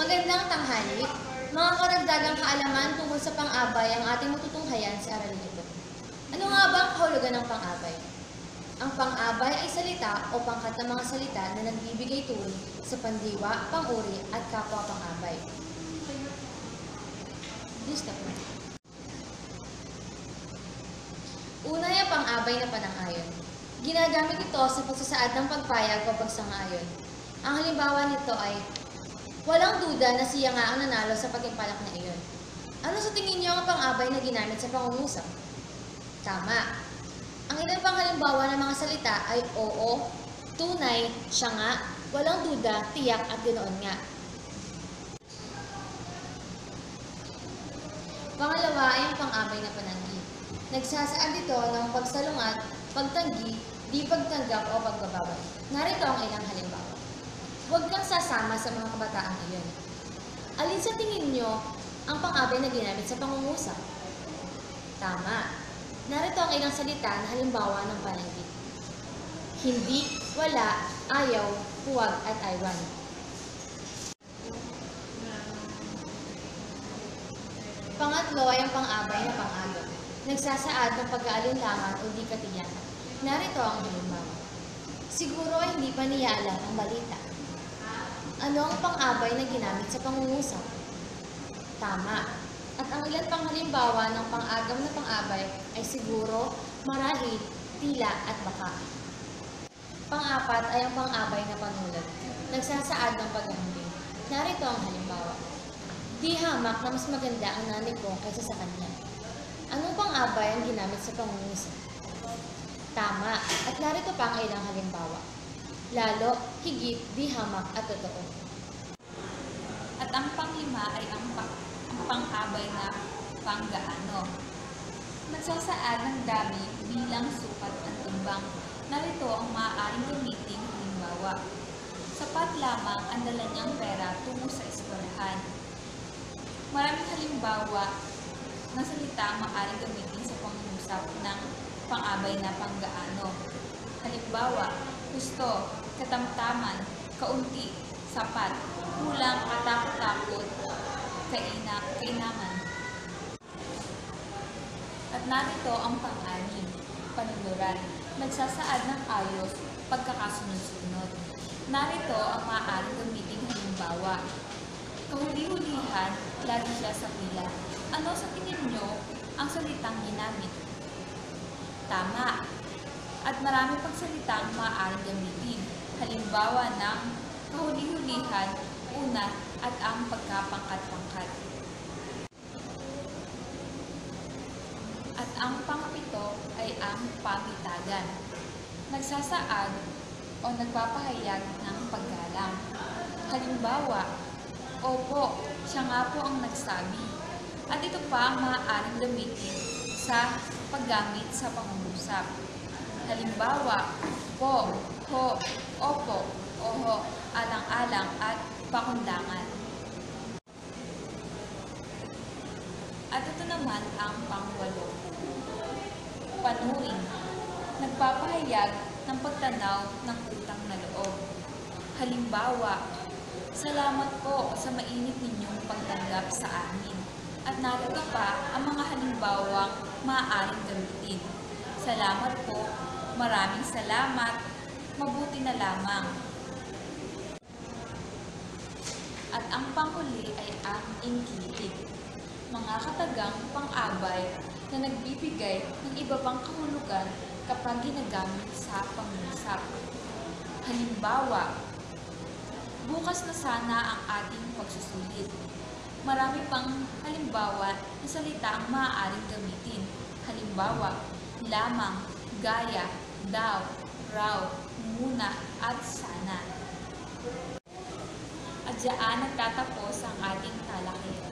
Magandang tanghali. Mga karagdagang kaalaman tungkol sa pang-abay ang ating matutunghayan sa aralin ito. Ano nga ba ang kahulugan ng pang-abay? Ang pang-abay ay salita o pangkat ng mga salita na nagbibigay turi sa pandiwa, pang-uri at kapwa pang-abay. Una ay ang pang-abay na panang-ayon. Ginagamit ito sa pagsasaad ng pagpayag o pagsang-ayon. Ang halimbawa nito ay, walang duda na siya nga ang nanalo sa patimpalak na iyon. Ano sa tingin niyo ang pang-abay na ginamit sa pangungusap? Tama. Ang ilang pang halimbawa ng mga salita ay oo, tunay, siya nga, walang duda, tiyak at ganoon nga. Pangalawa ay ang pang-abay na pananggi. Nagsasaad ito ng pagsalungat, pagtanggi, di pagtanggap o pagbabawal. Narito ang ilang halimbawa. Huwag kang sasama sa mga kabataang iyon. Alin sa tingin nyo ang pang-abay na ginamit sa pangungusap? Tama. Narito ang ilang salita na halimbawa ng pananggi. Hindi, wala, ayaw, huwag at aywan. Pangatlo ay ang pang-abay na pang-agaw. Nagsasaad ng pag-aalinlangan o di katiyakan. Narito ang halimbawa. Siguro ay hindi pa niya alam ang balita. Ano ang pang-abay na ginamit sa pangungusap? Tama. At ang ilan pang halimbawa ng pang-agaw na pang-abay ay siguro, marahil, tila at baka. Pang-apat ay ang pang-abay na panulat. Nagsasaad ng paghahambing. Narito ang halimbawa. Di hamak na mas maganda ang nanay ko kaysa sa kanya. Anong pang-abay ang ginamit sa pangungusap? Tama. At narito pa ang ilang halimbawa. Lalo, higit, di hamak at totoo. At ang panglima ay ang pang-abay na panggaano. Nagsasaad ng dami bilang sukat at timbang. Narito ang maaaring gamiting halimbawa. Sapat lamang ang dala niyang pera tungo sa eskwelahan. Maraming halimbawa ng salita ang maaaring gamitin sa pangungusap ng pang-abay na panggaano. Halimbawa, gusto, katamtaman, kaunti, sapat, kulang, katakot-takot, kainaman. At narito ang pang-anim, panuluran, nagsasaad ng ayos, pagkakasunod-sunod. Narito ang maaaring gamiting halimbawa. Kahuli-hulihan, lagi siya sa pila. Ano sa tingin nyo ang salitang ginamit? Tama. At marami pang salitang maaaring gamitin. Halimbawa ng kahuli-hulihan, una, at ang pagkapangkat-pangkat. At ang pangpito ay ang pamitagan. Nagsasaad o nagpapahayag ng paggalang. Halimbawa, opo, siya nga po ang nagsabi. At ito pa ang maaaring gamitin sa paggamit sa pangungusap. Halimbawa, po, ho, opo, oho, alang-alang at pakundangan. At ito naman ang pangwalo. Panuring. Nagpapahayag ng pagtanaw ng utang na loob. Halimbawa, salamat po sa mainit ninyong pagtanggap sa amin. At narito pa ang mga halimbawang maaaring gamitin. Salamat po, maraming salamat, mabuti na lamang. At ang panghuli ay ang ingkilig. Mga katagang pang-abay na nagbibigay ng iba pang kahulugan kapag ginagamit sa pangungusap. Halimbawa, bukas na sana ang ating pagsusulit. Marami pang halimbawa na salita ang maaaring gamitin. Halimbawa, lamang, gaya, daw, raw, muna, at sana. At diyan nagtatapos ang ating talakayan.